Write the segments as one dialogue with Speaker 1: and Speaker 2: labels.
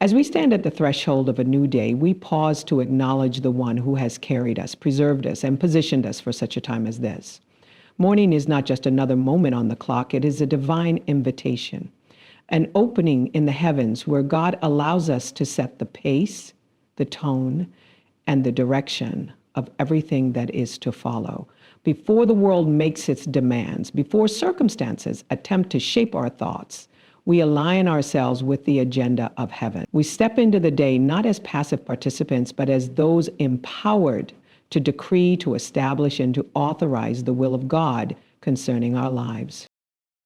Speaker 1: As we stand at the threshold of a new day, we pause to acknowledge the one who has carried us, preserved us, and positioned us for such a time as this. Morning is not just another moment on the clock, it is a divine invitation, an opening in the heavens where God allows us to set the pace, the tone, and the direction of everything that is to follow. Before the world makes its demands, before circumstances attempt to shape our thoughts, we align ourselves with the agenda of heaven. We step into the day not as passive participants, but as those empowered to decree, to establish, and to authorize the will of God concerning our lives.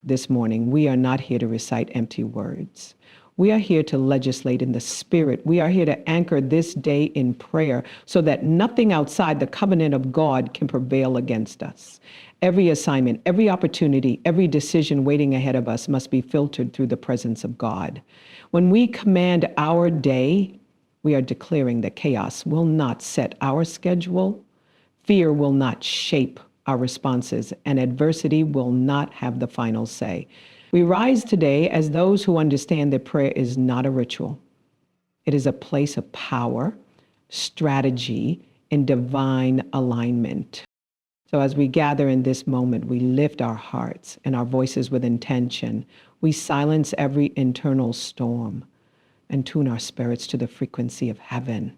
Speaker 1: This morning, we are not here to recite empty words. We are here to legislate in the Spirit. We are here to anchor this day in prayer so that nothing outside the covenant of God can prevail against us. Every assignment, every opportunity, every decision waiting ahead of us must be filtered through the presence of God. When we command our day, we are declaring that chaos will not set our schedule, fear will not shape our responses, and adversity will not have the final say. We rise today as those who understand that prayer is not a ritual. It is a place of power, strategy, and divine alignment. So as we gather in this moment, we lift our hearts and our voices with intention. We silence every internal storm and tune our spirits to the frequency of heaven.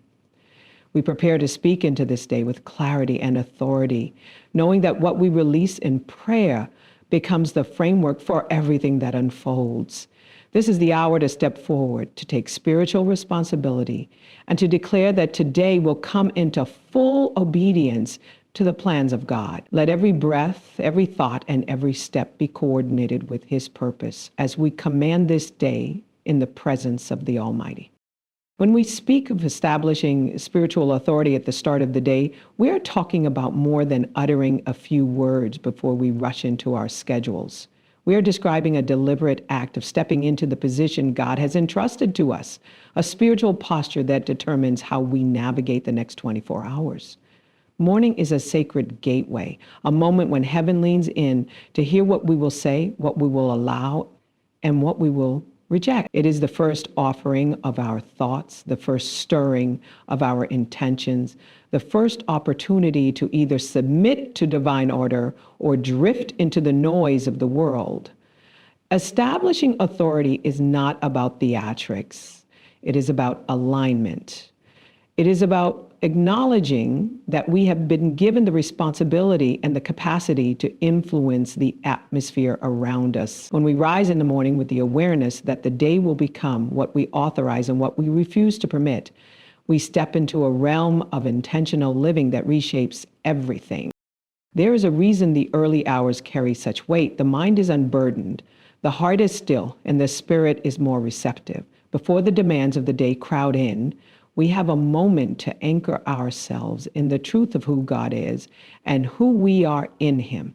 Speaker 1: We prepare to speak into this day with clarity and authority, knowing that what we release in prayer becomes the framework for everything that unfolds. This is the hour to step forward, to take spiritual responsibility, and to declare that today will come into full obedience to the plans of God. Let every breath, every thought, and every step be coordinated with His purpose as we command this day in the presence of the Almighty. When we speak of establishing spiritual authority at the start of the day, we are talking about more than uttering a few words before we rush into our schedules. We are describing a deliberate act of stepping into the position God has entrusted to us, a spiritual posture that determines how we navigate the next 24 hours. Morning is a sacred gateway, a moment when heaven leans in to hear what we will say, what we will allow, and what we will reject. It is the first offering of our thoughts, the first stirring of our intentions, the first opportunity to either submit to divine order or drift into the noise of the world. Establishing authority is not about theatrics. It is about alignment. It is about acknowledging that we have been given the responsibility and the capacity to influence the atmosphere around us. When we rise in the morning with the awareness that the day will become what we authorize and what we refuse to permit, we step into a realm of intentional living that reshapes everything. There is a reason the early hours carry such weight. The mind is unburdened, the heart is still, and the spirit is more receptive. Before the demands of the day crowd in, we have a moment to anchor ourselves in the truth of who God is and who we are in Him.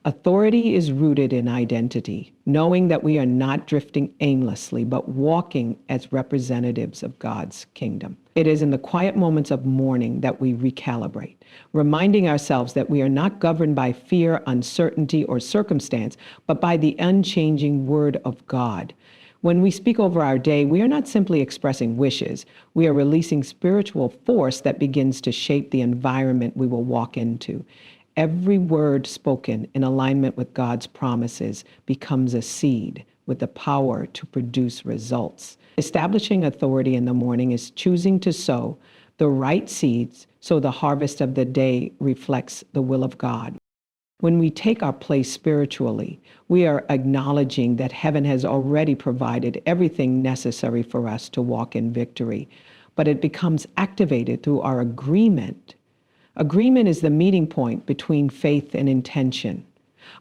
Speaker 1: Authority is rooted in identity, knowing that we are not drifting aimlessly, but walking as representatives of God's kingdom. It is in the quiet moments of morning that we recalibrate, reminding ourselves that we are not governed by fear, uncertainty, or circumstance, but by the unchanging word of God. When we speak over our day, we are not simply expressing wishes. We are releasing spiritual force that begins to shape the environment we will walk into. Every word spoken in alignment with God's promises becomes a seed with the power to produce results. Establishing authority in the morning is choosing to sow the right seeds so the harvest of the day reflects the will of God. When we take our place spiritually, we are acknowledging that heaven has already provided everything necessary for us to walk in victory, but it becomes activated through our agreement. Agreement is the meeting point between faith and intention.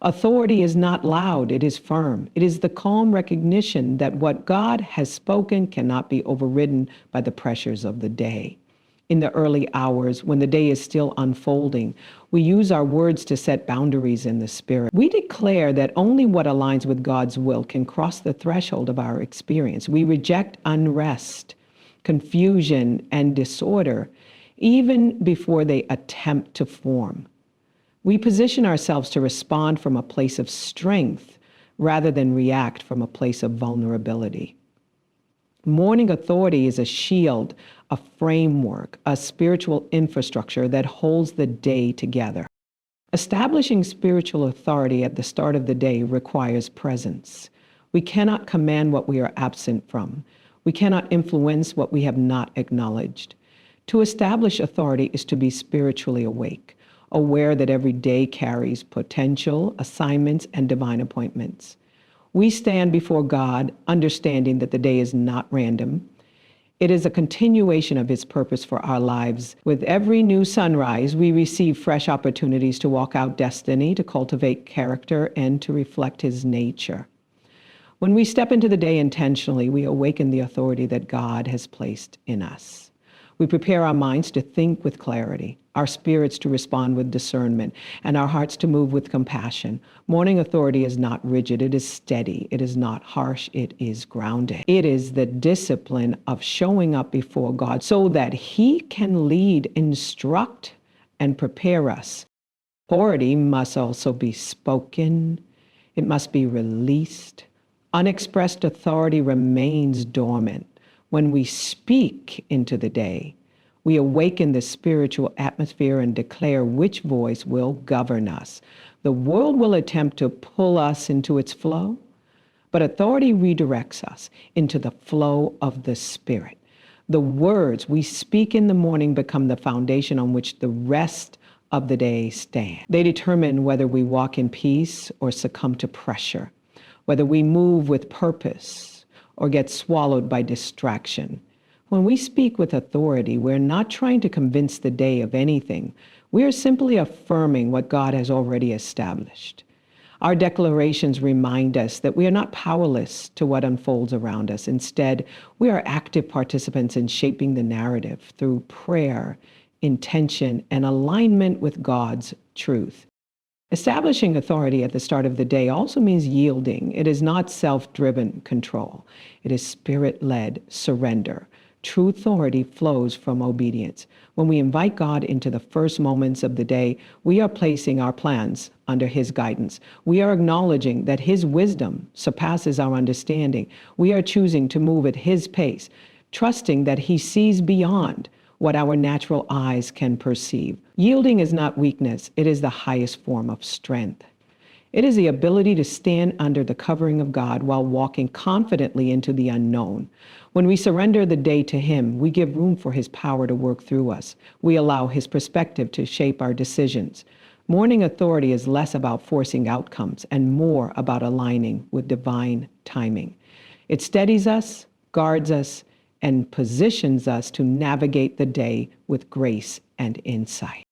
Speaker 1: Authority is not loud, it is firm. It is the calm recognition that what God has spoken cannot be overridden by the pressures of the day. In the early hours, when the day is still unfolding, we use our words to set boundaries in the spirit. We declare that only what aligns with God's will can cross the threshold of our experience. We reject unrest, confusion, and disorder, even before they attempt to form. We position ourselves to respond from a place of strength rather than react from a place of vulnerability. Morning authority is a shield, a framework, a spiritual infrastructure that holds the day together. Establishing spiritual authority at the start of the day requires presence. We cannot command what we are absent from. We cannot influence what we have not acknowledged. To establish authority is to be spiritually awake, aware that every day carries potential, assignments, and divine appointments. We stand before God understanding that the day is not random. It is a continuation of His purpose for our lives. With every new sunrise, we receive fresh opportunities to walk out destiny, to cultivate character, and to reflect His nature. When we step into the day intentionally, we awaken the authority that God has placed in us. We prepare our minds to think with clarity, our spirits to respond with discernment, and our hearts to move with compassion. Morning authority is not rigid, it is steady. It is not harsh, it is grounded. It is the discipline of showing up before God so that He can lead, instruct, and prepare us. Authority must also be spoken. It must be released. Unexpressed authority remains dormant. When we speak into the day, we awaken the spiritual atmosphere and declare which voice will govern us. The world will attempt to pull us into its flow, but authority redirects us into the flow of the Spirit. The words we speak in the morning become the foundation on which the rest of the day stands. They determine whether we walk in peace or succumb to pressure, whether we move with purpose or get swallowed by distraction. When we speak with authority, we're not trying to convince the day of anything. We are simply affirming what God has already established. Our declarations remind us that we are not powerless to what unfolds around us. Instead, we are active participants in shaping the narrative through prayer, intention, and alignment with God's truth. Establishing authority at the start of the day also means yielding. It is not self-driven control. It is spirit-led surrender. True authority flows from obedience. When we invite God into the first moments of the day, we are placing our plans under His guidance. We are acknowledging that His wisdom surpasses our understanding. We are choosing to move at His pace, trusting that He sees beyond what our natural eyes can perceive. Yielding is not weakness, it is the highest form of strength. It is the ability to stand under the covering of God while walking confidently into the unknown. When we surrender the day to Him, we give room for His power to work through us. We allow His perspective to shape our decisions. Morning authority is less about forcing outcomes and more about aligning with divine timing. It steadies us, guards us, and positions us to navigate the day with grace and insight.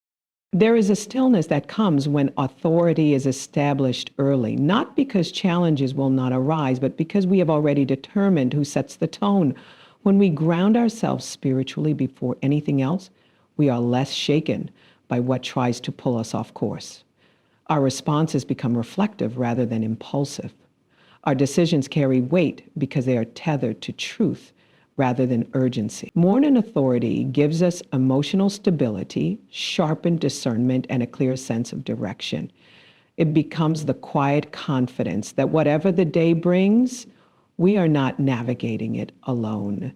Speaker 1: There is a stillness that comes when authority is established early, not because challenges will not arise, but because we have already determined who sets the tone. When we ground ourselves spiritually before anything else, we are less shaken by what tries to pull us off course. Our responses become reflective rather than impulsive. Our decisions carry weight because they are tethered to truth rather than urgency. Morning authority gives us emotional stability, sharpened discernment, and a clear sense of direction. It becomes the quiet confidence that whatever the day brings, we are not navigating it alone.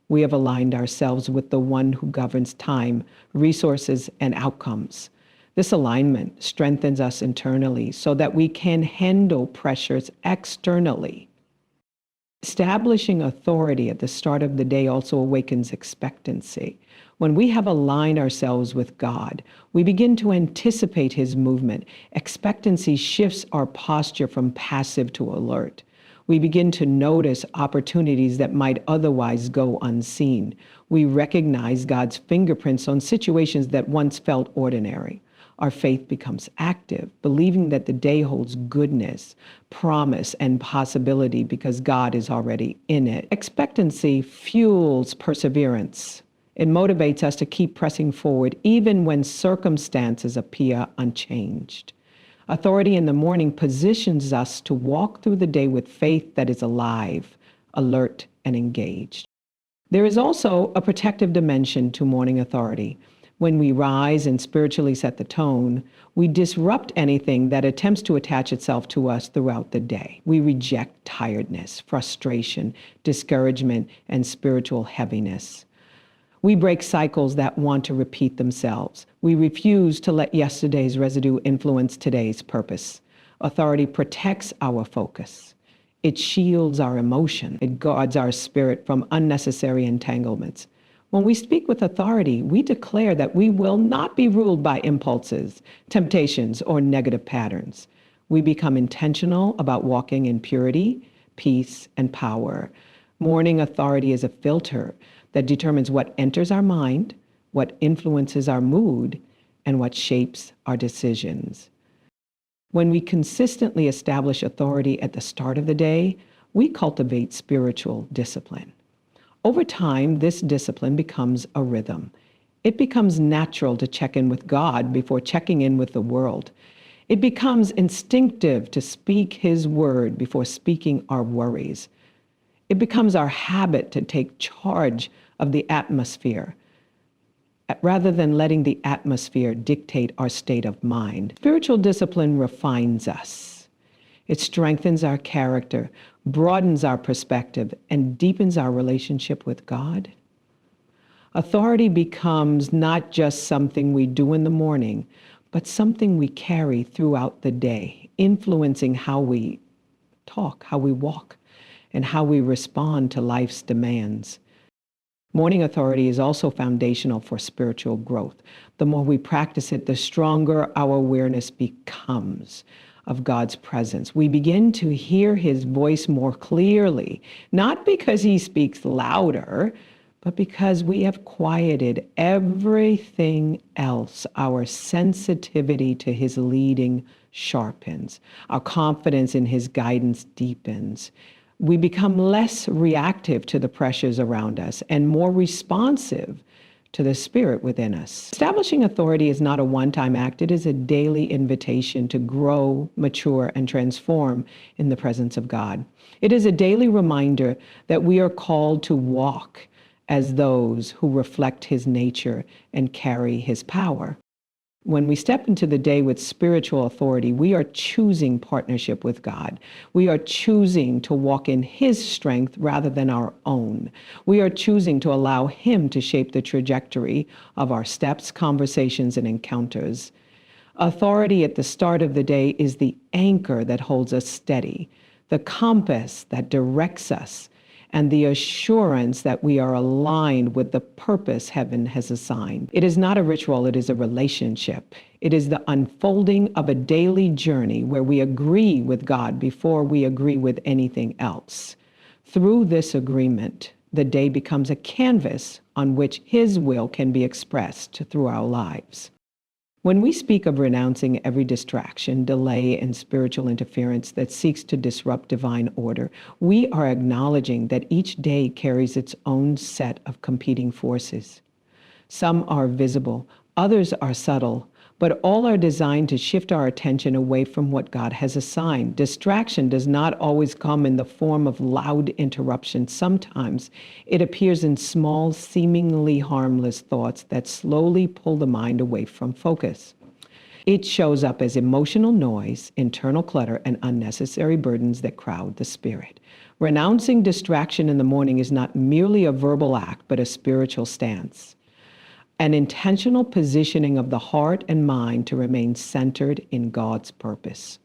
Speaker 1: We have aligned ourselves with the one who governs time, resources, and outcomes. This alignment strengthens us internally so that we can handle pressures externally. Establishing authority at the start of the day also awakens expectancy. When we have aligned ourselves with God, we begin to anticipate His movement. Expectancy shifts our posture from passive to alert. We begin to notice opportunities that might otherwise go unseen. We recognize God's fingerprints on situations that once felt ordinary. Our faith becomes active, believing that the day holds goodness, promise, and possibility because God is already in it. Expectancy fuels perseverance. It motivates us to keep pressing forward even when circumstances appear unchanged. Authority in the morning positions us to walk through the day with faith that is alive, alert, and engaged. There is also a protective dimension to morning authority. When we rise and spiritually set the tone, we disrupt anything that attempts to attach itself to us throughout the day. We reject tiredness, frustration, discouragement, and spiritual heaviness. We break cycles that want to repeat themselves. We refuse to let yesterday's residue influence today's purpose. Authority protects our focus. It shields our emotion. It guards our spirit from unnecessary entanglements. When we speak with authority, we declare that we will not be ruled by impulses, temptations, or negative patterns. We become intentional about walking in purity, peace, and power. Morning authority is a filter that determines what enters our mind, what influences our mood, and what shapes our decisions. When we consistently establish authority at the start of the day, we cultivate spiritual discipline. Over time, this discipline becomes a rhythm. It becomes natural to check in with God before checking in with the world. It becomes instinctive to speak His word before speaking our worries. It becomes our habit to take charge of the atmosphere rather than letting the atmosphere dictate our state of mind. Spiritual discipline refines us. It strengthens our character, broadens our perspective, and deepens our relationship with God. Authority becomes not just something we do in the morning, but something we carry throughout the day, influencing how we talk, how we walk, and how we respond to life's demands. Morning authority is also foundational for spiritual growth. The more we practice it, the stronger our awareness becomes of God's presence. We begin to hear His voice more clearly, not because He speaks louder, but because we have quieted everything else. Our sensitivity to His leading sharpens. Our confidence in His guidance deepens. We become less reactive to the pressures around us and more responsive to the Spirit within us. Establishing authority is not a one-time act. It is a daily invitation to grow, mature, and transform in the presence of God. It is a daily reminder that we are called to walk as those who reflect His nature and carry His power. When we step into the day with spiritual authority, we are choosing partnership with God. We are choosing to walk in His strength rather than our own. We are choosing to allow Him to shape the trajectory of our steps, conversations, and encounters. Authority at the start of the day is the anchor that holds us steady, the compass that directs us, and the assurance that we are aligned with the purpose heaven has assigned. It is not a ritual, it is a relationship. It is the unfolding of a daily journey where we agree with God before we agree with anything else. Through this agreement, the day becomes a canvas on which His will can be expressed through our lives. When we speak of renouncing every distraction, delay, and spiritual interference that seeks to disrupt divine order, we are acknowledging that each day carries its own set of competing forces. Some are visible, others are subtle, but all are designed to shift our attention away from what God has assigned. Distraction does not always come in the form of loud interruptions. Sometimes it appears in small, seemingly harmless thoughts that slowly pull the mind away from focus. It shows up as emotional noise, internal clutter, and unnecessary burdens that crowd the spirit. Renouncing distraction in the morning is not merely a verbal act, but a spiritual stance. An intentional positioning of the heart and mind to remain centered in God's purpose.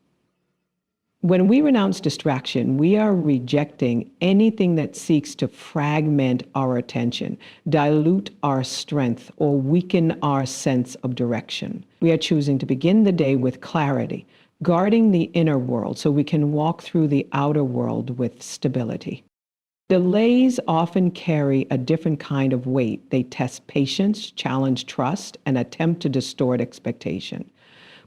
Speaker 1: When we renounce distraction, we are rejecting anything that seeks to fragment our attention, dilute our strength, or weaken our sense of direction. We are choosing to begin the day with clarity, guarding the inner world so we can walk through the outer world with stability. Delays often carry a different kind of weight. They test patience, challenge trust, and attempt to distort expectation.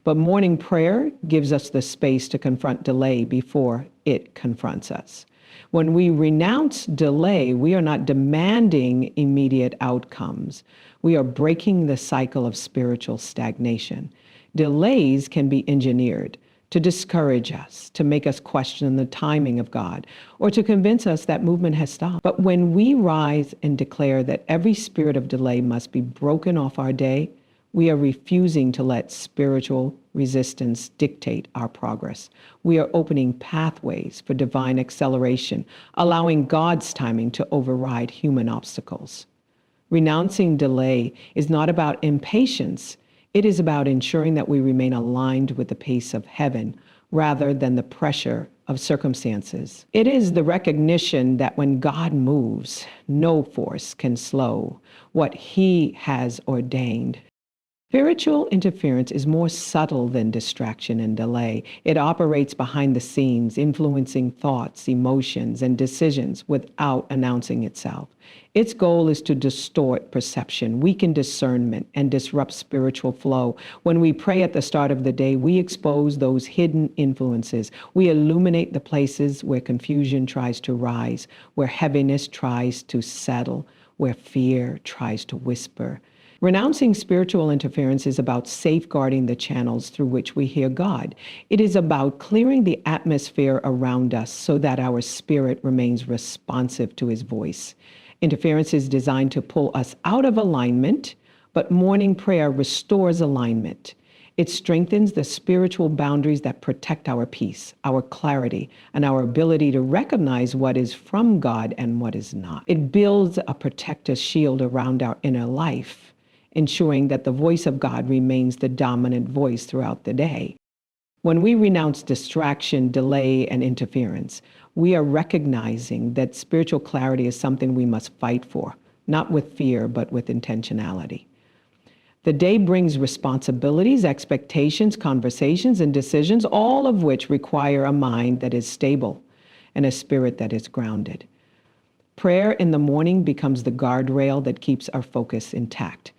Speaker 1: But morning prayer gives us the space to confront delay before it confronts us. When we renounce delay, we are not demanding immediate outcomes. We are breaking the cycle of spiritual stagnation. Delays can be engineered to discourage us, to make us question the timing of God, or to convince us that movement has stopped. But when we rise and declare that every spirit of delay must be broken off our day, We are refusing to let spiritual resistance dictate our progress. We are opening pathways for divine acceleration, allowing God's timing to override human obstacles. Renouncing delay is not about impatience. It is about ensuring that we remain aligned with the pace of heaven rather than the pressure of circumstances. It is the recognition that when God moves, no force can slow what He has ordained. Spiritual interference is more subtle than distraction and delay. It operates behind the scenes, influencing thoughts, emotions, and decisions without announcing itself. Its goal is to distort perception, weaken discernment, and disrupt spiritual flow. When we pray at the start of the day, we expose those hidden influences. We illuminate the places where confusion tries to rise, where heaviness tries to settle, where fear tries to whisper. Renouncing spiritual interference is about safeguarding the channels through which we hear God. It is about clearing the atmosphere around us so that our spirit remains responsive to His voice. Interference is designed to pull us out of alignment, but morning prayer restores alignment. It strengthens the spiritual boundaries that protect our peace, our clarity, and our ability to recognize what is from God and what is not. It builds a protective shield around our inner life, ensuring that the voice of God remains the dominant voice throughout the day. When we renounce distraction, delay, and interference, we are recognizing that spiritual clarity is something we must fight for, not with fear, but with intentionality. The day brings responsibilities, expectations, conversations, and decisions, all of which require a mind that is stable and a spirit that is grounded. Prayer in the morning becomes the guardrail that keeps our focus intact.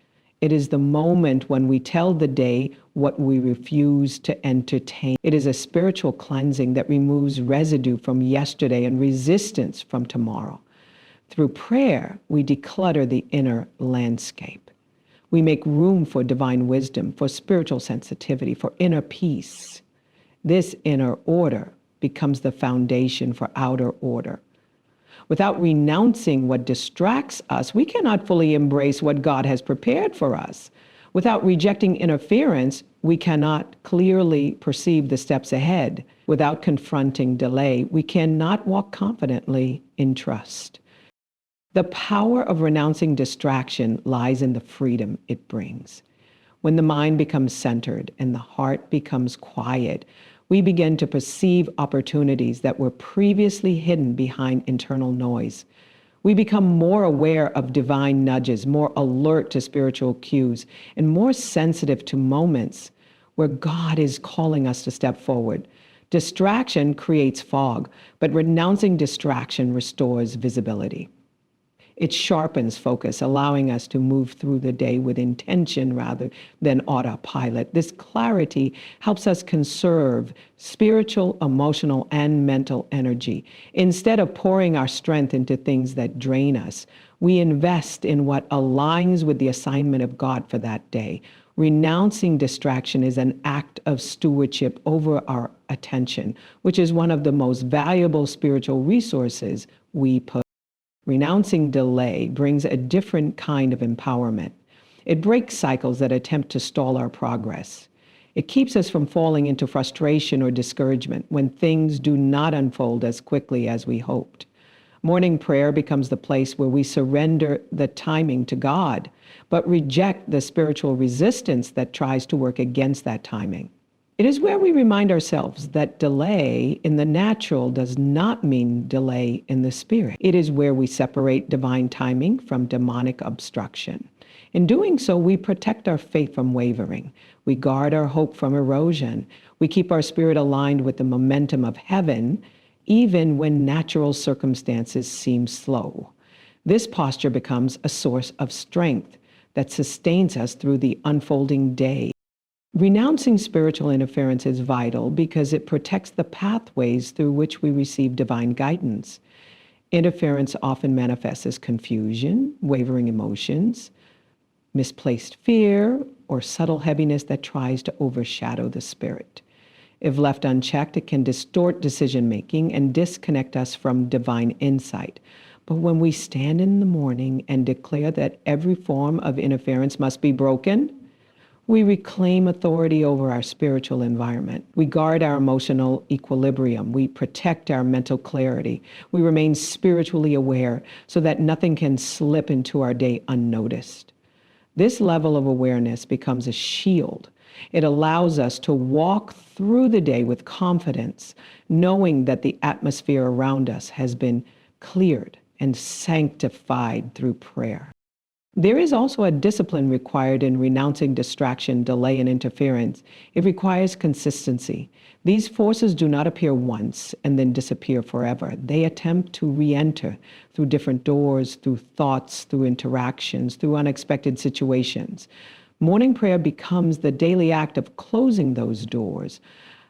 Speaker 1: It is the moment when we tell the day what we refuse to entertain. It is a spiritual cleansing that removes residue from yesterday and resistance from tomorrow. Through prayer, we declutter the inner landscape. We make room for divine wisdom, for spiritual sensitivity, for inner peace. This inner order becomes the foundation for outer order. Without renouncing what distracts us, we cannot fully embrace what God has prepared for us. Without rejecting interference, we cannot clearly perceive the steps ahead. Without confronting delay, we cannot walk confidently in trust. The power of renouncing distraction lies in the freedom it brings. When the mind becomes centered and the heart becomes quiet, we begin to perceive opportunities that were previously hidden behind internal noise. We become more aware of divine nudges, more alert to spiritual cues, and more sensitive to moments where God is calling us to step forward. Distraction creates fog, but renouncing distraction restores visibility. It sharpens focus, allowing us to move through the day with intention rather than autopilot. This clarity helps us conserve spiritual, emotional, and mental energy. Instead of pouring our strength into things that drain us, we invest in what aligns with the assignment of God for that day. Renouncing distraction is an act of stewardship over our attention, which is one of the most valuable spiritual resources we possess. Renouncing delay brings a different kind of empowerment. It breaks cycles that attempt to stall our progress. It keeps us from falling into frustration or discouragement when things do not unfold as quickly as we hoped. Morning prayer becomes the place where we surrender the timing to God, but reject the spiritual resistance that tries to work against that timing. It is where we remind ourselves that delay in the natural does not mean delay in the spirit. It is where we separate divine timing from demonic obstruction. In doing so, we protect our faith from wavering. We guard our hope from erosion. We keep our spirit aligned with the momentum of heaven, even when natural circumstances seem slow. This posture becomes a source of strength that sustains us through the unfolding day. Renouncing spiritual interference is vital because it protects the pathways through which we receive divine guidance. Interference often manifests as confusion, wavering emotions, misplaced fear, or subtle heaviness that tries to overshadow the spirit. If left unchecked, it can distort decision-making and disconnect us from divine insight. But when we stand in the morning and declare that every form of interference must be broken, We reclaim authority over our spiritual environment. We guard our emotional equilibrium. We protect our mental clarity. We remain spiritually aware so that nothing can slip into our day unnoticed. This level of awareness becomes a shield. It allows us to walk through the day with confidence, knowing that the atmosphere around us has been cleared and sanctified through prayer. There is also a discipline required in renouncing distraction, delay, and interference. It requires consistency. These forces do not appear once and then disappear forever. They attempt to re-enter through different doors, through thoughts, through interactions, through unexpected situations. Morning prayer becomes the daily act of closing those doors,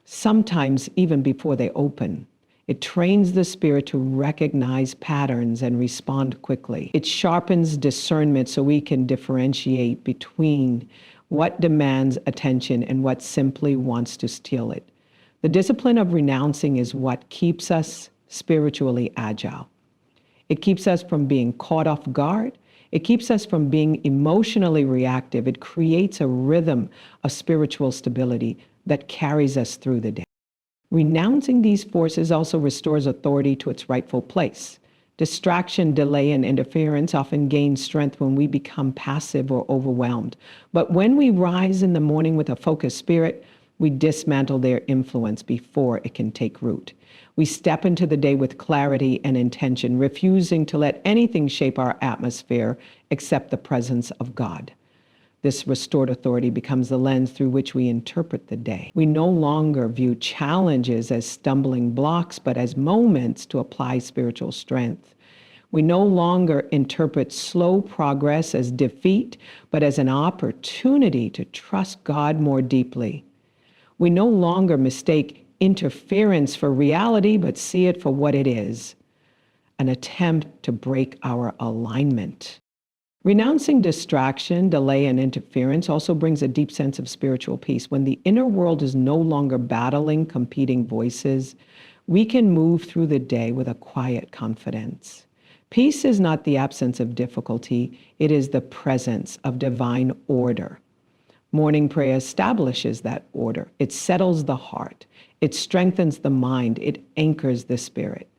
Speaker 1: sometimes even before they open. It trains the spirit to recognize patterns and respond quickly. It sharpens discernment so we can differentiate between what demands attention and what simply wants to steal it. The discipline of renouncing is what keeps us spiritually agile. It keeps us from being caught off guard. It keeps us from being emotionally reactive. It creates a rhythm of spiritual stability that carries us through the day. Renouncing these forces also restores authority to its rightful place. Distraction, delay, and interference often gain strength when we become passive or overwhelmed. But when we rise in the morning with a focused spirit, we dismantle their influence before it can take root. We step into the day with clarity and intention, refusing to let anything shape our atmosphere except the presence of God. This restored authority becomes the lens through which we interpret the day. We no longer view challenges as stumbling blocks, but as moments to apply spiritual strength. We no longer interpret slow progress as defeat, but as an opportunity to trust God more deeply. We no longer mistake interference for reality, but see it for what it is, an attempt to break our alignment. Renouncing distraction, delay, and interference also brings a deep sense of spiritual peace. When the inner world is no longer battling competing voices, we can move through the day with a quiet confidence. Peace is not the absence of difficulty, it is the presence of divine order. Morning prayer establishes that order. It settles the heart. It strengthens the mind. It anchors the spirit.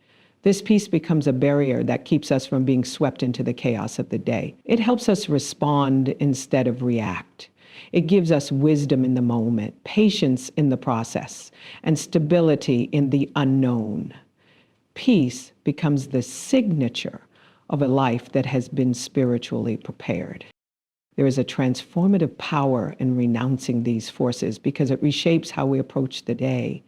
Speaker 1: This peace becomes a barrier that keeps us from being swept into the chaos of the day. It helps us respond instead of react. It gives us wisdom in the moment, patience in the process, and stability in the unknown. Peace becomes the signature of a life that has been spiritually prepared. There is a transformative power in renouncing these forces because it reshapes how we approach the day.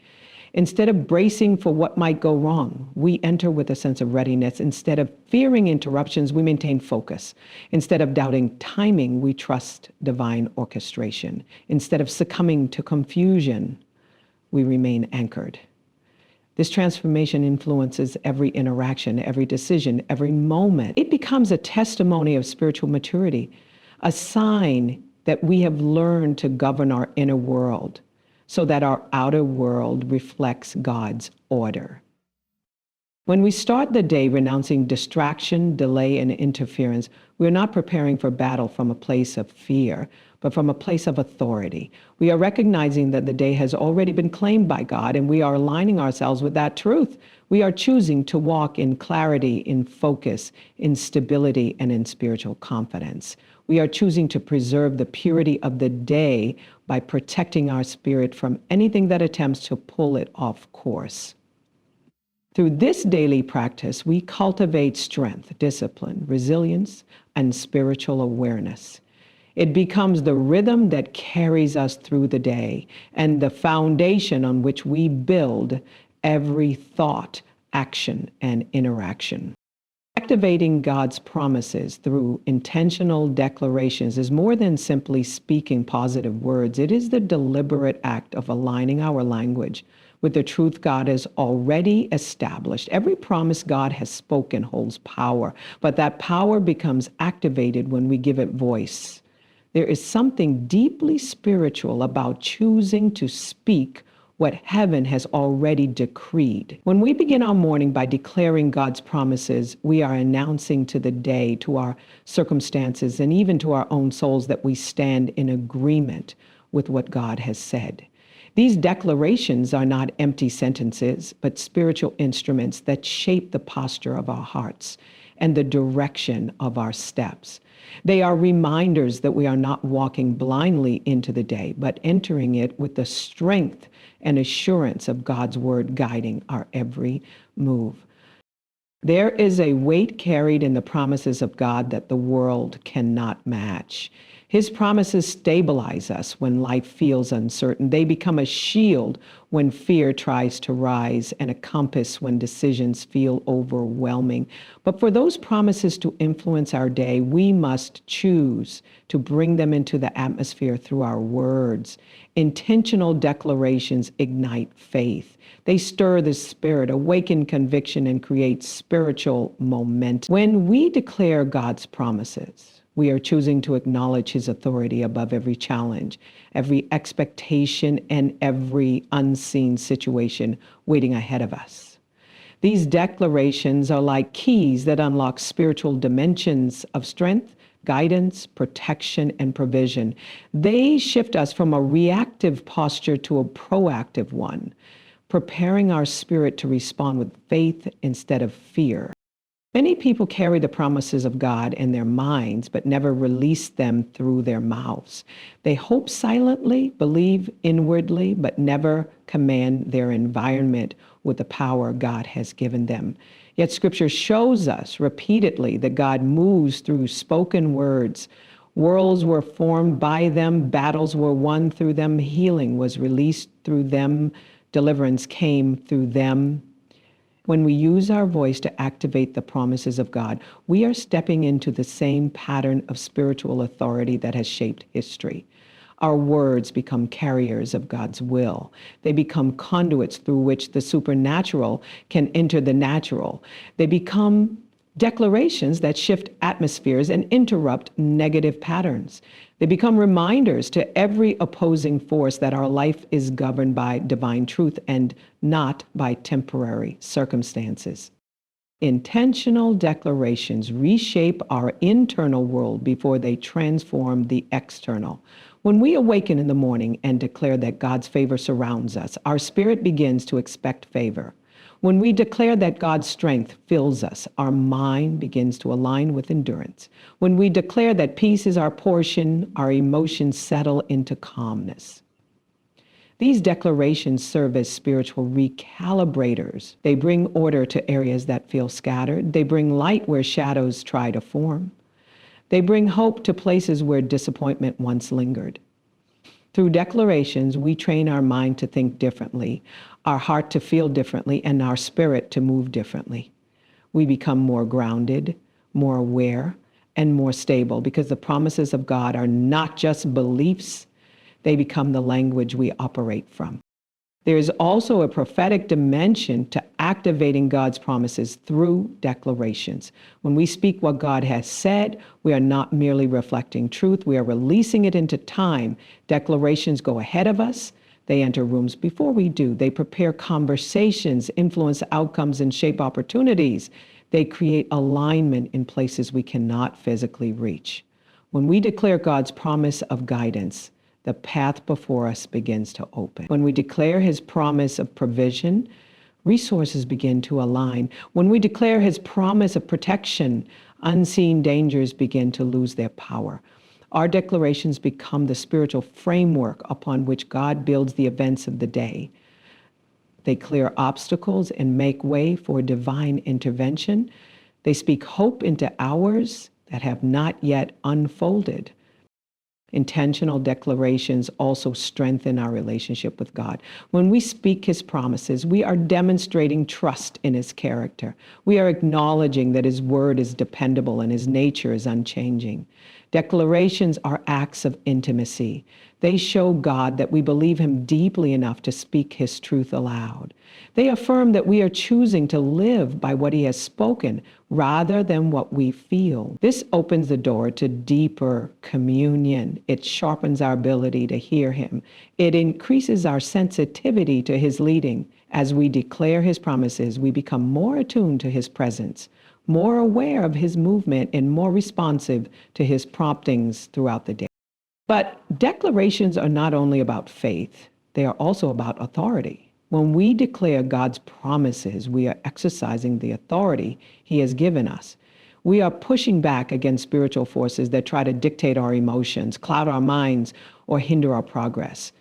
Speaker 1: Instead of bracing for what might go wrong, we enter with a sense of readiness. Instead of fearing interruptions, we maintain focus. Instead of doubting timing, we trust divine orchestration. Instead of succumbing to confusion, we remain anchored. This transformation influences every interaction, every decision, every moment. It becomes a testimony of spiritual maturity, a sign that we have learned to govern our inner world so that our outer world reflects God's order. When we start the day renouncing distraction, delay, and interference, we're not preparing for battle from a place of fear, but from a place of authority. We are recognizing that the day has already been claimed by God, and we are aligning ourselves with that truth. We are choosing to walk in clarity, in focus, in stability, and in spiritual confidence. We are choosing to preserve the purity of the day by protecting our spirit from anything that attempts to pull it off course. Through this daily practice, we cultivate strength, discipline, resilience, and spiritual awareness. It becomes the rhythm that carries us through the day and the foundation on which we build every thought, action, and interaction. Activating God's promises through intentional declarations is more than simply speaking positive words. It is the deliberate act of aligning our language with the truth God has already established. Every promise God has spoken holds power, but that power becomes activated when we give it voice. There is something deeply spiritual about choosing to speak what heaven has already decreed. When we begin our morning by declaring God's promises, we are announcing to the day, to our circumstances, and even to our own souls that we stand in agreement with what God has said. These declarations are not empty sentences, but spiritual instruments that shape the posture of our hearts and the direction of our steps. They are reminders that we are not walking blindly into the day, but entering it with the strength and assurance of God's word guiding our every move. There is a weight carried in the promises of God that the world cannot match. His promises stabilize us when life feels uncertain. They become a shield when fear tries to rise and a compass when decisions feel overwhelming. But for those promises to influence our day, we must choose to bring them into the atmosphere through our words. Intentional declarations ignite faith. They stir the spirit, awaken conviction, and create spiritual momentum. When we declare God's promises, we are choosing to acknowledge his authority above every challenge, every expectation, and every unseen situation waiting ahead of us. These declarations are like keys that unlock spiritual dimensions of strength, guidance, protection, and provision. They shift us from a reactive posture to a proactive one, preparing our spirit to respond with faith instead of fear. Many people carry the promises of God in their minds, but never release them through their mouths. They hope silently, believe inwardly, but never command their environment with the power God has given them. Yet Scripture shows us repeatedly that God moves through spoken words. Worlds were formed by them, battles were won through them, healing was released through them, deliverance came through them. When we use our voice to activate the promises of God, we are stepping into the same pattern of spiritual authority that has shaped history. Our words become carriers of God's will. They become conduits through which the supernatural can enter the natural. They become declarations that shift atmospheres and interrupt negative patterns. They become reminders to every opposing force that our life is governed by divine truth and not by temporary circumstances. Intentional declarations reshape our internal world before they transform the external. When we awaken in the morning and declare that God's favor surrounds us, our spirit begins to expect favor. When we declare that God's strength fills us, our mind begins to align with endurance. When we declare that peace is our portion, our emotions settle into calmness. These declarations serve as spiritual recalibrators. They bring order to areas that feel scattered. They bring light where shadows try to form. They bring hope to places where disappointment once lingered. Through declarations, we train our mind to think differently, our heart to feel differently, and our spirit to move differently. We become more grounded, more aware, and more stable because the promises of God are not just beliefs, they become the language we operate from. There is also a prophetic dimension to activating God's promises through declarations. When we speak what God has said, we are not merely reflecting truth, we are releasing it into time. Declarations go ahead of us. They enter rooms before we do. They prepare conversations, influence outcomes, and shape opportunities. They create alignment in places we cannot physically reach. When we declare God's promise of guidance, the path before us begins to open. When we declare his promise of provision, resources begin to align. When we declare his promise of protection, unseen dangers begin to lose their power. Our declarations become the spiritual framework upon which God builds the events of the day. They clear obstacles and make way for divine intervention. They speak hope into hours that have not yet unfolded. Intentional declarations also strengthen our relationship with God. When we speak his promises, we are demonstrating trust in his character. We are acknowledging that his word is dependable and his nature is unchanging. Declarations are acts of intimacy. They show God that we believe him deeply enough to speak his truth aloud. They affirm that we are choosing to live by what he has spoken rather than what we feel. This opens the door to deeper communion. It sharpens our ability to hear him. It increases our sensitivity to his leading. As we declare his promises, we become more attuned to his presence, more aware of his movement, and more responsive to his promptings throughout the day. But declarations are not only about faith, they are also about authority. When we declare God's promises, we are exercising the authority he has given us. We are pushing back against spiritual forces that try to dictate our emotions, cloud our minds, or hinder our progress.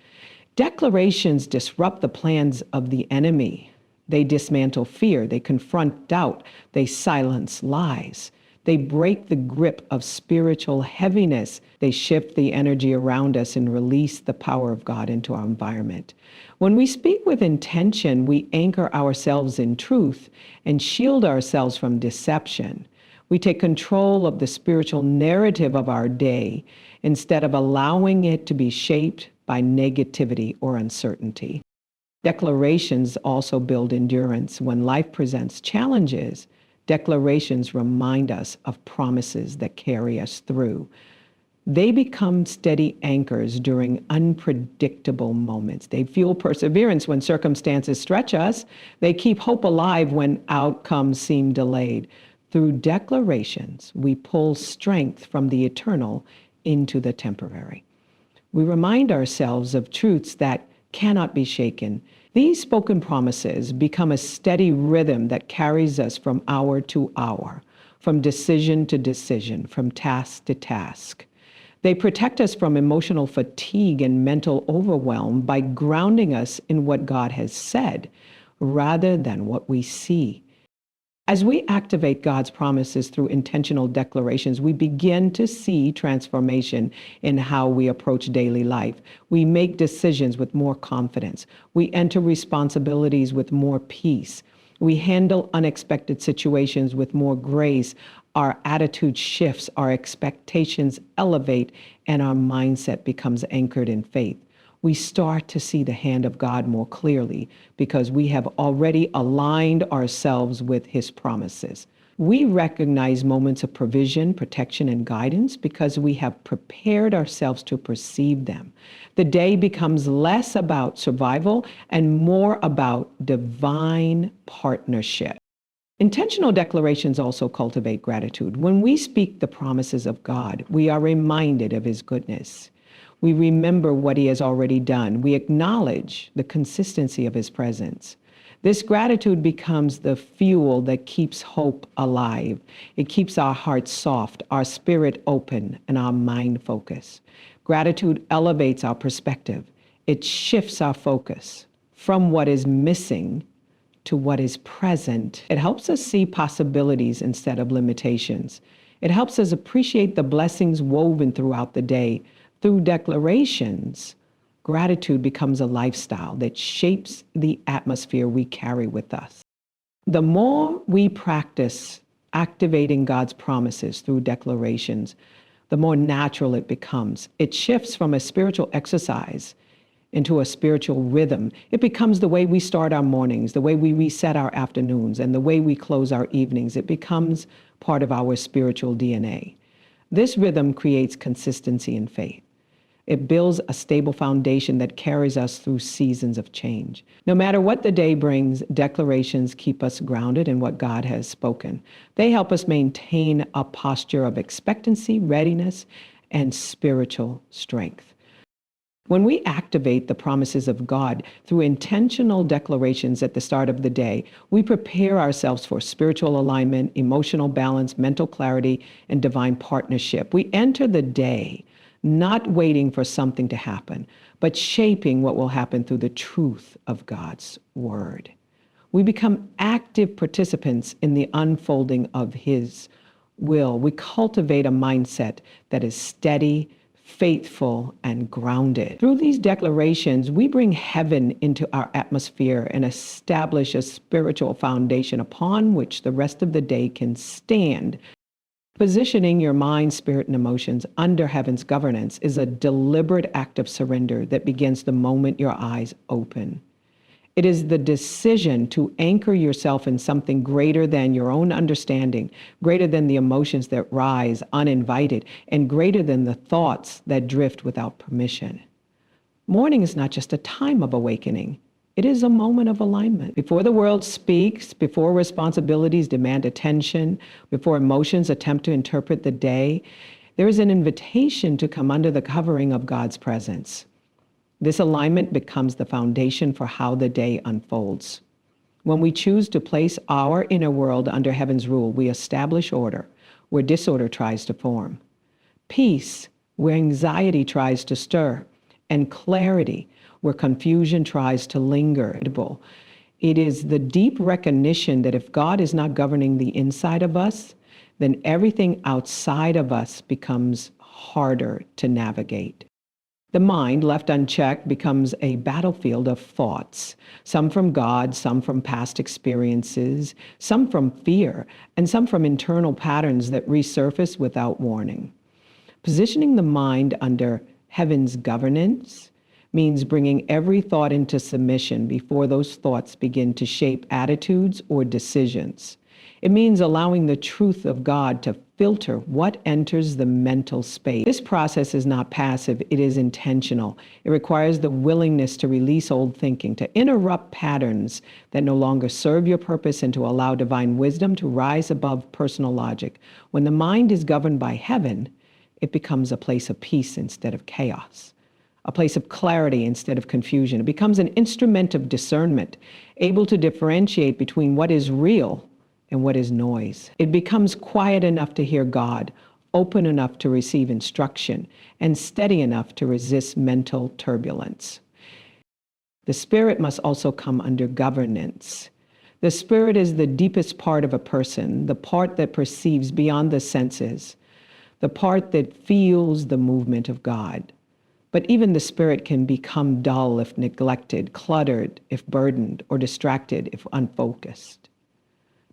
Speaker 1: Declarations disrupt the plans of the enemy. They dismantle fear. They confront doubt. They silence lies. They break the grip of spiritual heaviness. They shift the energy around us and release the power of God into our environment. When we speak with intention, we anchor ourselves in truth and shield ourselves from deception. We take control of the spiritual narrative of our day instead of allowing it to be shaped by negativity or uncertainty. Declarations also build endurance. When life presents challenges, declarations remind us of promises that carry us through. They become steady anchors during unpredictable moments. They fuel perseverance when circumstances stretch us. They keep hope alive when outcomes seem delayed. Through declarations, we pull strength from the eternal into the temporary. We remind ourselves of truths that cannot be shaken. These spoken promises become a steady rhythm that carries us from hour to hour, from decision to decision, from task to task. They protect us from emotional fatigue and mental overwhelm by grounding us in what God has said rather than what we see. As we activate God's promises through intentional declarations, we begin to see transformation in how we approach daily life. We make decisions with more confidence. We enter responsibilities with more peace. We handle unexpected situations with more grace. Our attitude shifts, our expectations elevate, and our mindset becomes anchored in faith. We start to see the hand of God more clearly because we have already aligned ourselves with his promises. We recognize moments of provision, protection, and guidance because we have prepared ourselves to perceive them. The day becomes less about survival and more about divine partnership. Intentional declarations also cultivate gratitude. When we speak the promises of God, we are reminded of his goodness. We remember what he has already done. We acknowledge the consistency of his presence. This gratitude becomes the fuel that keeps hope alive. It keeps our hearts soft, our spirit open, and our mind focused. Gratitude elevates our perspective. It shifts our focus from what is missing to what is present. It helps us see possibilities instead of limitations. It helps us appreciate the blessings woven throughout the day. Through declarations, gratitude becomes a lifestyle that shapes the atmosphere we carry with us. The more we practice activating God's promises through declarations, the more natural it becomes. It shifts from a spiritual exercise into a spiritual rhythm. It becomes the way we start our mornings, the way we reset our afternoons, and the way we close our evenings. It becomes part of our spiritual DNA. This rhythm creates consistency in faith. It builds a stable foundation that carries us through seasons of change. No matter what the day brings, declarations keep us grounded in what God has spoken. They help us maintain a posture of expectancy, readiness, and spiritual strength. When we activate the promises of God through intentional declarations at the start of the day, we prepare ourselves for spiritual alignment, emotional balance, mental clarity, and divine partnership. We enter the day not waiting for something to happen, but shaping what will happen through the truth of God's word. We become active participants in the unfolding of his will. We cultivate a mindset that is steady, faithful, and grounded. Through these declarations, we bring heaven into our atmosphere and establish a spiritual foundation upon which the rest of the day can stand. Positioning your mind, spirit, and emotions under heaven's governance is a deliberate act of surrender that begins the moment your eyes open. It is the decision to anchor yourself in something greater than your own understanding, greater than the emotions that rise uninvited, and greater than the thoughts that drift without permission. Morning is not just a time of awakening. It is a moment of alignment. Before the world speaks, before responsibilities demand attention, before emotions attempt to interpret the day, there is an invitation to come under the covering of God's presence. This alignment becomes the foundation for how the day unfolds. When we choose to place our inner world under heaven's rule, we establish order where disorder tries to form, peace where anxiety tries to stir, and clarity where confusion tries to linger. It is the deep recognition that if God is not governing the inside of us, then everything outside of us becomes harder to navigate. The mind, left unchecked, becomes a battlefield of thoughts, some from God, some from past experiences, some from fear, and some from internal patterns that resurface without warning. Positioning the mind under heaven's governance means bringing every thought into submission before those thoughts begin to shape attitudes or decisions. It means allowing the truth of God to filter what enters the mental space. This process is not passive, it is intentional. It requires the willingness to release old thinking, to interrupt patterns that no longer serve your purpose, and to allow divine wisdom to rise above personal logic. When the mind is governed by heaven, it becomes a place of peace instead of chaos, a place of clarity instead of confusion. It becomes an instrument of discernment, able to differentiate between what is real and what is noise. It becomes quiet enough to hear God, open enough to receive instruction, and steady enough to resist mental turbulence. The spirit must also come under governance. The spirit is the deepest part of a person, the part that perceives beyond the senses, the part that feels the movement of God. But even the spirit can become dull if neglected, cluttered if burdened, or distracted if unfocused.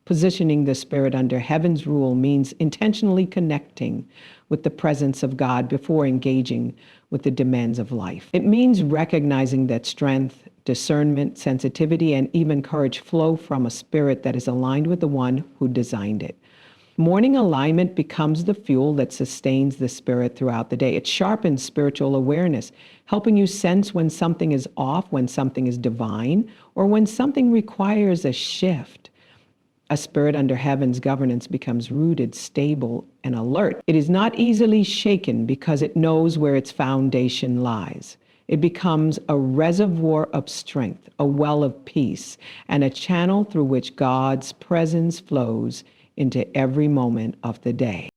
Speaker 1: Positioning the spirit under heaven's rule means intentionally connecting with the presence of God before engaging with the demands of life. It means recognizing that strength, discernment, sensitivity, and even courage flow from a spirit that is aligned with the one who designed it. Morning alignment becomes the fuel that sustains the spirit throughout the day. It sharpens spiritual awareness, helping you sense when something is off, when something is divine, or when something requires a shift. A spirit under heaven's governance becomes rooted, stable, and alert. It is not easily shaken because it knows where its foundation lies. It becomes a reservoir of strength, a well of peace, and a channel through which God's presence flows into every moment of the day.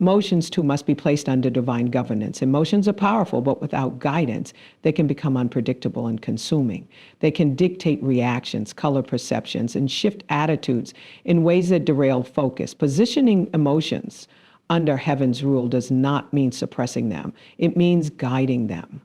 Speaker 1: Emotions, too, must be placed under divine governance. Emotions are powerful, but without guidance, they can become unpredictable and consuming. They can dictate reactions, color perceptions, and shift attitudes in ways that derail focus. Positioning emotions under heaven's rule does not mean suppressing them. It means guiding them.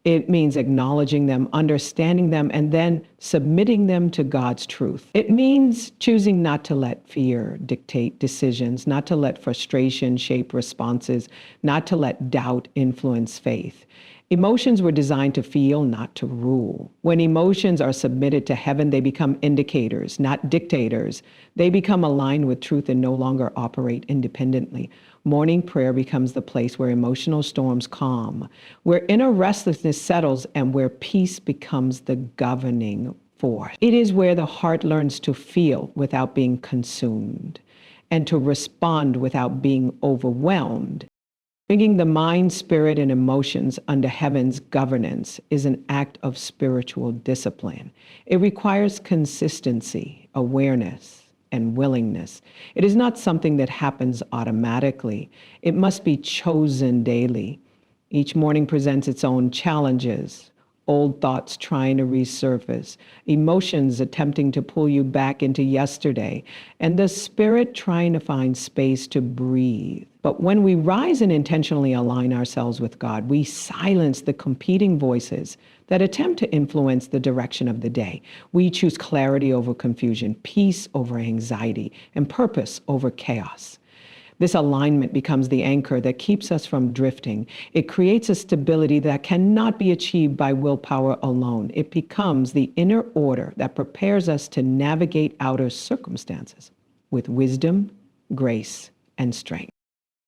Speaker 1: It means acknowledging them, understanding them, and then submitting them to God's truth. It means choosing not to let fear dictate decisions, not to let frustration shape responses, not to let doubt influence faith. Emotions were designed to feel, not to rule. When emotions are submitted to heaven, they become indicators, not dictators. They become aligned with truth and no longer operate independently. Morning prayer becomes the place where emotional storms calm, where inner restlessness settles, and where peace becomes the governing force. It is where the heart learns to feel without being consumed, and to respond without being overwhelmed. Bringing the mind, spirit, and emotions under heaven's governance is an act of spiritual discipline. It requires consistency, awareness, and willingness. It is not something that happens automatically. It must be chosen daily. Each morning presents its own challenges, old thoughts trying to resurface, emotions attempting to pull you back into yesterday, and the spirit trying to find space to breathe. But when we rise and intentionally align ourselves with God, we silence the competing voices that attempt to influence the direction of the day. We choose clarity over confusion, peace over anxiety, and purpose over chaos. This alignment becomes the anchor that keeps us from drifting. It creates a stability that cannot be achieved by willpower alone. It becomes the inner order that prepares us to navigate outer circumstances with wisdom, grace, and strength.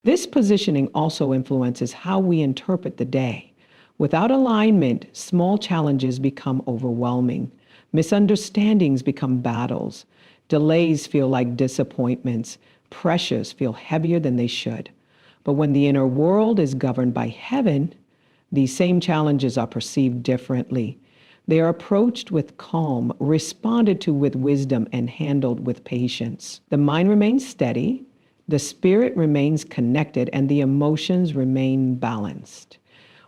Speaker 1: This positioning also influences how we interpret the day. Without alignment, small challenges become overwhelming. Misunderstandings become battles. Delays feel like disappointments. Pressures feel heavier than they should. But when the inner world is governed by heaven, these same challenges are perceived differently. They are approached with calm, responded to with wisdom, and handled with patience. The mind remains steady, the spirit remains connected, and the emotions remain balanced.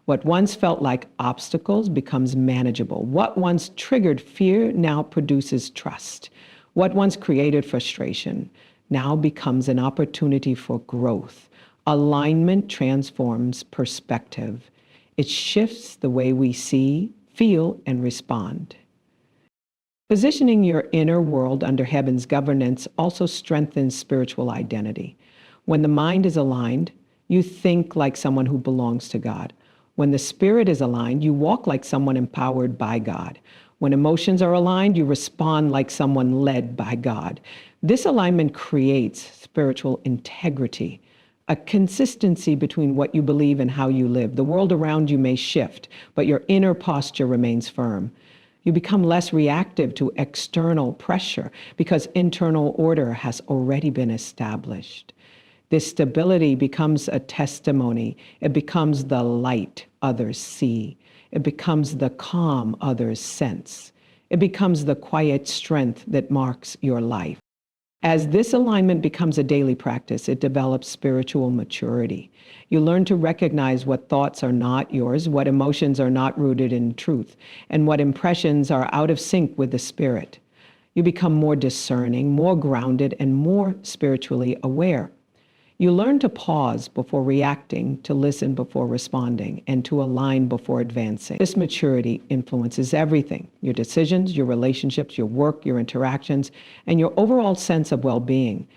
Speaker 1: What once felt like obstacles becomes manageable. What once triggered fear now produces trust. What once created frustration now becomes an opportunity for growth. Alignment transforms perspective. It shifts the way we see, feel, and respond. Positioning your inner world under heaven's governance also strengthens spiritual identity. When the mind is aligned, you think like someone who belongs to God. When the spirit is aligned, you walk like someone empowered by God. When emotions are aligned, you respond like someone led by God. This alignment creates spiritual integrity, a consistency between what you believe and how you live. The world around you may shift, but your inner posture remains firm. You become less reactive to external pressure because internal order has already been established. This stability becomes a testimony. It becomes the light others see. It becomes the calm others sense. It becomes the quiet strength that marks your life. As this alignment becomes a daily practice, it develops spiritual maturity. You learn to recognize what thoughts are not yours, what emotions are not rooted in truth, and what impressions are out of sync with the spirit. You become more discerning, more grounded, and more spiritually aware. You learn to pause before reacting, to listen before responding, and to align before advancing. This maturity influences everything: your decisions, your relationships, your work, your interactions, and your overall sense of well-being.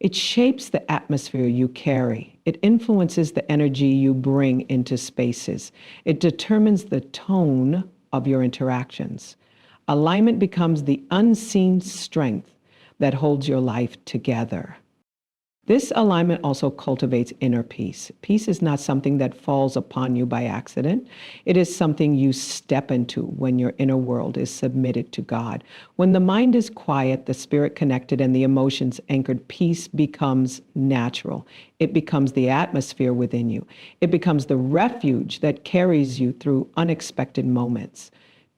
Speaker 1: It shapes the atmosphere you carry. It influences the energy you bring into spaces. It determines the tone of your interactions. Alignment becomes the unseen strength that holds your life together. This alignment also cultivates inner peace. Peace is not something that falls upon you by accident. It is something you step into when your inner world is submitted to God. When the mind is quiet, the spirit connected, and the emotions anchored, peace becomes natural. It becomes the atmosphere within you. It becomes the refuge that carries you through unexpected moments.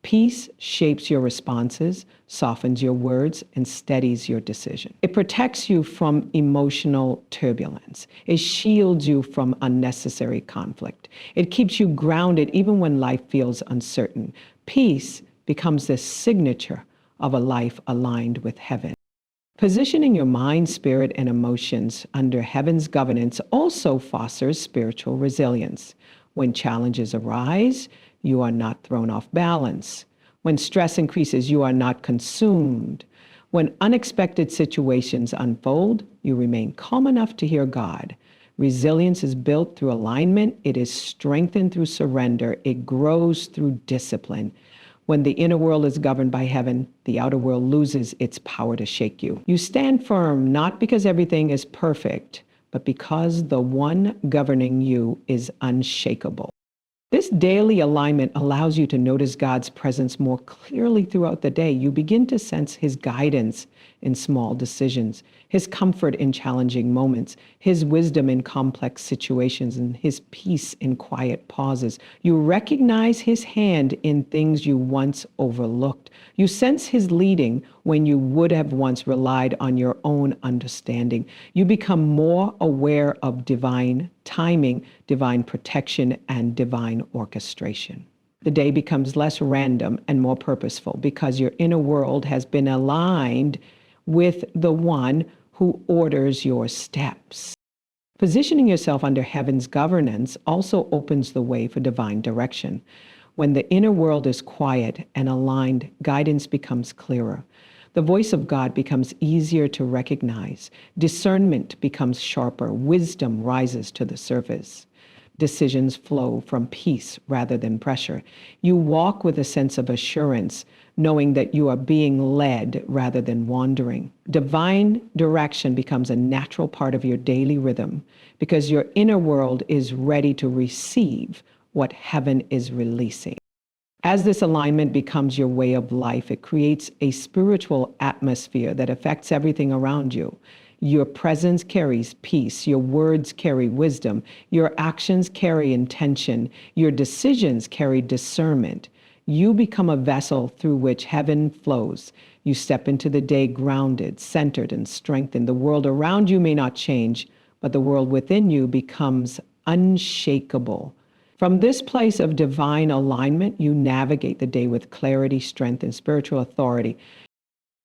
Speaker 1: Peace shapes your responses, softens your words, and steadies your decision. It protects you from emotional turbulence. It shields you from unnecessary conflict. It keeps you grounded even when life feels uncertain. Peace becomes the signature of a life aligned with heaven. Positioning your mind, spirit, and emotions under heaven's governance also fosters spiritual resilience. When challenges arise, you are not thrown off balance. When stress increases, you are not consumed. When unexpected situations unfold, you remain calm enough to hear God. Resilience is built through alignment. It is strengthened through surrender. It grows through discipline. When the inner world is governed by heaven, the outer world loses its power to shake you. You stand firm not because everything is perfect, but because the one governing you is unshakable. This daily alignment allows you to notice God's presence more clearly throughout the day. You begin to sense His guidance in small decisions, His comfort in challenging moments, His wisdom in complex situations, and His peace in quiet pauses. You recognize His hand in things you once overlooked. You sense His leading when you would have once relied on your own understanding. You become more aware of divine timing, divine protection, and divine orchestration. The day becomes less random and more purposeful because your inner world has been aligned with the one who orders your steps. Positioning yourself under heaven's governance also opens the way for divine direction. When the inner world is quiet and aligned, guidance becomes clearer. The voice of God becomes easier to recognize. Discernment becomes sharper. Wisdom rises to the surface. Decisions flow from peace rather than pressure. You walk with a sense of assurance, knowing that you are being led rather than wandering. Divine direction becomes a natural part of your daily rhythm because your inner world is ready to receive what heaven is releasing. As this alignment becomes your way of life, it creates a spiritual atmosphere that affects everything around you. Your presence carries peace. Your words carry wisdom. Your actions carry intention. Your decisions carry discernment. You become a vessel through which heaven flows. You step into the day grounded, centered, and strengthened. The world around you may not change, but the world within you becomes unshakable. From this place of divine alignment, you navigate the day with clarity, strength, and spiritual authority.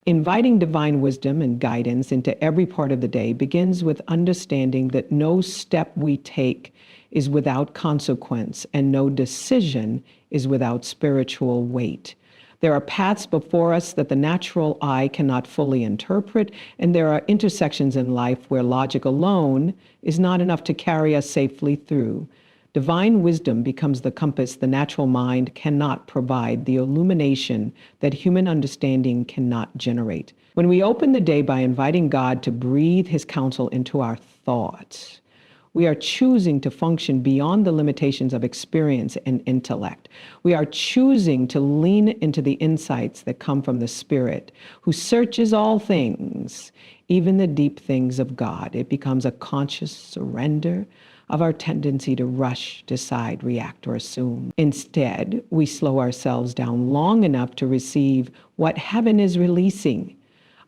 Speaker 1: Inviting divine wisdom and guidance into every part of the day begins with understanding that no step we take is without consequence and no decision is without spiritual weight. There are paths before us that the natural eye cannot fully interpret, and there are intersections in life where logic alone is not enough to carry us safely through. Divine wisdom becomes the compass the natural mind cannot provide, the illumination that human understanding cannot generate. When we open the day by inviting God to breathe his counsel into our thoughts, we are choosing to function beyond the limitations of experience and intellect. We are choosing to lean into the insights that come from the Spirit, who searches all things, even the deep things of God. It becomes a conscious surrender of our tendency to rush, decide, react, or assume. Instead, we slow ourselves down long enough to receive what heaven is releasing,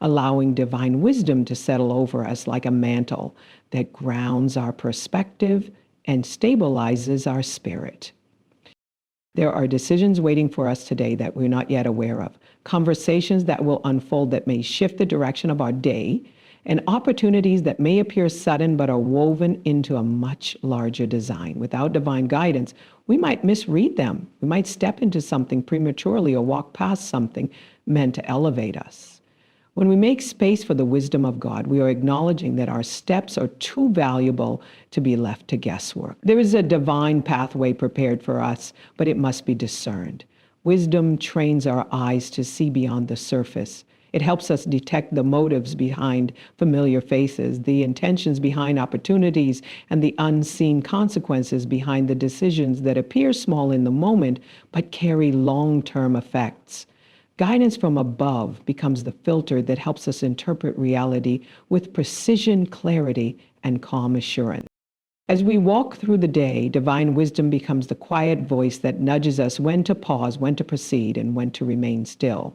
Speaker 1: allowing divine wisdom to settle over us like a mantle that grounds our perspective and stabilizes our spirit. There are decisions waiting for us today that we're not yet aware of, conversations that will unfold that may shift the direction of our day, and opportunities that may appear sudden but are woven into a much larger design. Without divine guidance, we might misread them. We might step into something prematurely or walk past something meant to elevate us. When we make space for the wisdom of God, we are acknowledging that our steps are too valuable to be left to guesswork. There is a divine pathway prepared for us, but it must be discerned. Wisdom trains our eyes to see beyond the surface. It helps us detect the motives behind familiar faces, the intentions behind opportunities, and the unseen consequences behind the decisions that appear small in the moment but carry long-term effects. Guidance from above becomes the filter that helps us interpret reality with precision, clarity, and calm assurance. As we walk through the day, divine wisdom becomes the quiet voice that nudges us when to pause, when to proceed, and when to remain still.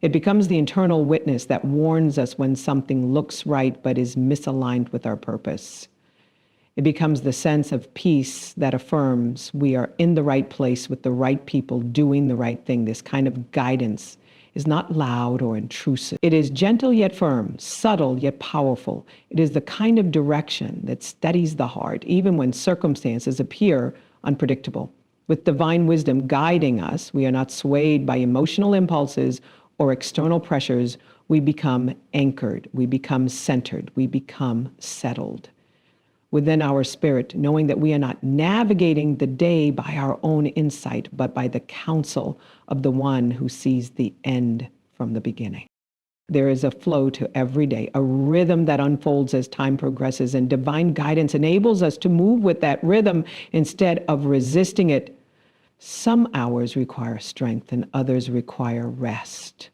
Speaker 1: It becomes the internal witness that warns us when something looks right but is misaligned with our purpose. It becomes the sense of peace that affirms we are in the right place with the right people doing the right thing. This kind of guidance is not loud or intrusive. It is gentle yet firm, subtle yet powerful. It is the kind of direction that steadies the heart even when circumstances appear unpredictable. With divine wisdom guiding us, we are not swayed by emotional impulses or external pressures. We become anchored, we become centered, we become settled within our spirit, knowing that we are not navigating the day by our own insight, but by the counsel of the one who sees the end from the beginning. There is a flow to every day, a rhythm that unfolds as time progresses, and divine guidance enables us to move with that rhythm instead of resisting it. Some hours require strength and others require rest.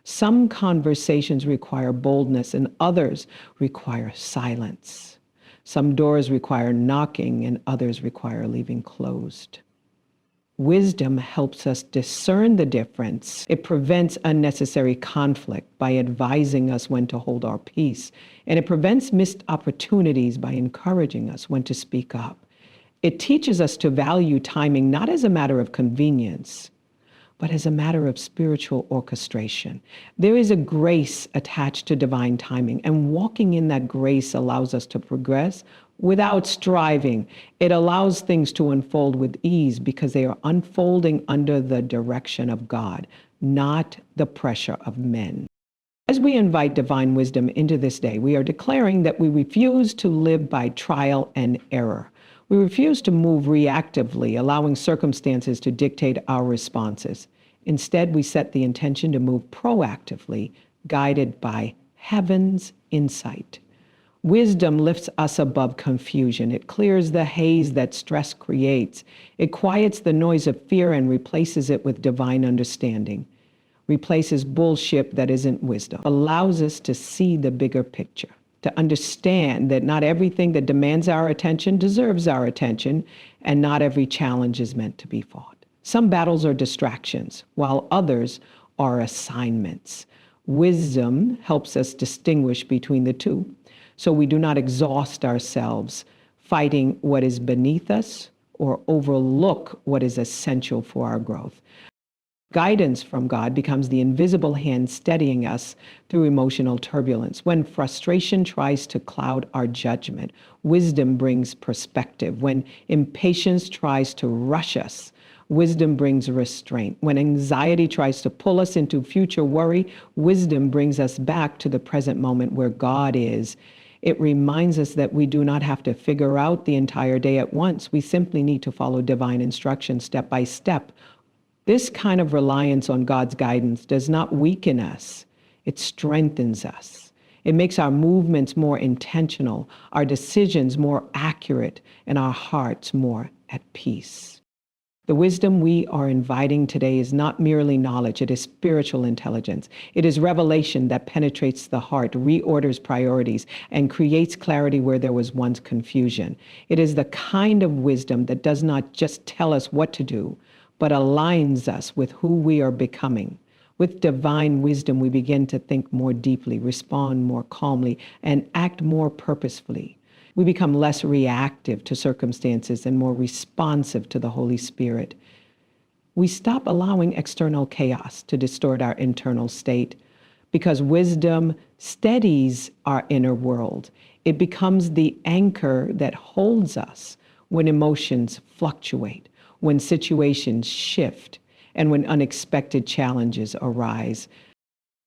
Speaker 1: Some conversations require boldness and others require silence. Some doors require knocking and others require leaving closed. Wisdom helps us discern the difference. It prevents unnecessary conflict by advising us when to hold our peace, and it prevents missed opportunities by encouraging us when to speak up. It teaches us to value timing not as a matter of convenience, but as a matter of spiritual orchestration. There is a grace attached to divine timing, and walking in that grace allows us to progress without striving. It allows things to unfold with ease because they are unfolding under the direction of God, not the pressure of men. As we invite divine wisdom into this day, we are declaring that we refuse to live by trial and error. We refuse to move reactively, allowing circumstances to dictate our responses. Instead, we set the intention to move proactively, guided by heaven's insight. Wisdom lifts us above confusion. It clears the haze that stress creates. It quiets the noise of fear and replaces it with divine understanding. Replaces bullshit that isn't wisdom. Allows us to see the bigger picture, to understand that not everything that demands our attention deserves our attention, and not every challenge is meant to be fought. Some battles are distractions, while others are assignments. Wisdom helps us distinguish between the two, so we do not exhaust ourselves fighting what is beneath us or overlook what is essential for our growth. Guidance from God becomes the invisible hand steadying us through emotional turbulence. When frustration tries to cloud our judgment, wisdom brings perspective. When impatience tries to rush us, wisdom brings restraint. When anxiety tries to pull us into future worry, wisdom brings us back to the present moment where God is. It reminds us that we do not have to figure out the entire day at once. We simply need to follow divine instructions step by step. This kind of reliance on God's guidance does not weaken us. It strengthens us. It makes our movements more intentional, our decisions more accurate, and our hearts more at peace. The wisdom we are inviting today is not merely knowledge, it is spiritual intelligence. It is revelation that penetrates the heart, reorders priorities, and creates clarity where there was once confusion. It is the kind of wisdom that does not just tell us what to do, but aligns us with who we are becoming. With divine wisdom, we begin to think more deeply, respond more calmly, and act more purposefully. We become less reactive to circumstances and more responsive to the Holy Spirit. We stop allowing external chaos to distort our internal state because wisdom steadies our inner world. It becomes the anchor that holds us when emotions fluctuate, when situations shift, and when unexpected challenges arise.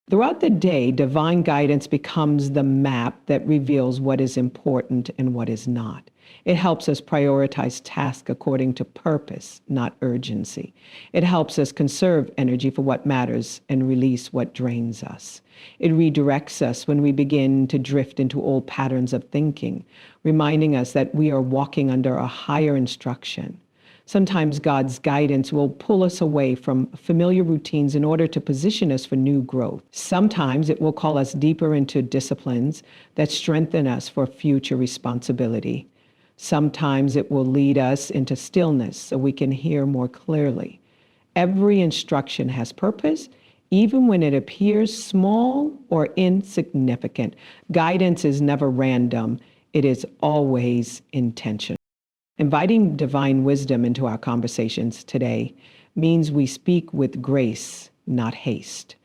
Speaker 1: Throughout the day, divine guidance becomes the map that reveals what is important and what is not. It helps us prioritize tasks according to purpose, not urgency. It helps us conserve energy for what matters and release what drains us. It redirects us when we begin to drift into old patterns of thinking, reminding us that we are walking under a higher instruction. Sometimes God's guidance will pull us away from familiar routines in order to position us for new growth. Sometimes it will call us deeper into disciplines that strengthen us for future responsibility. Sometimes it will lead us into stillness so we can hear more clearly. Every instruction has purpose, even when it appears small or insignificant. Guidance is never random. It is always intentional. Inviting divine wisdom into our conversations today means we speak with grace, not haste.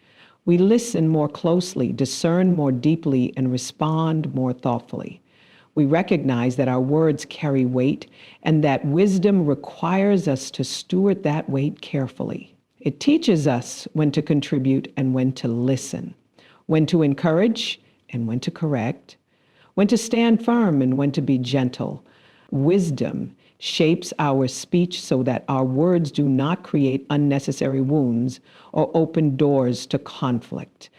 Speaker 1: We listen more closely, discern more deeply, and respond more thoughtfully. We recognize that our words carry weight and that wisdom requires us to steward that weight carefully. It teaches us when to contribute and when to listen, when to encourage and when to correct, when to stand firm and when to be gentle. Wisdom shapes our speech so that our words do not create unnecessary wounds or open doors to conflict.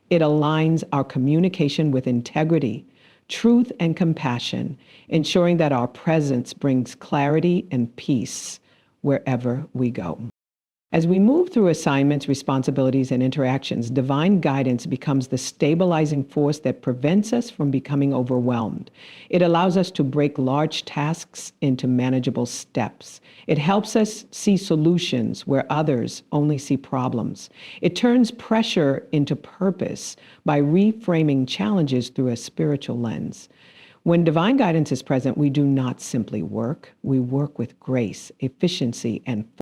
Speaker 1: It aligns our communication with integrity, truth, and compassion, ensuring that our presence brings clarity and peace wherever we go. As we move through assignments, responsibilities, and interactions, divine guidance becomes the stabilizing force that prevents us from becoming overwhelmed. It allows us to break large tasks into manageable steps. It helps us see solutions where others only see problems. It turns pressure into purpose by reframing challenges through a spiritual lens. When divine guidance is present, we do not simply work. We work with grace, efficiency, and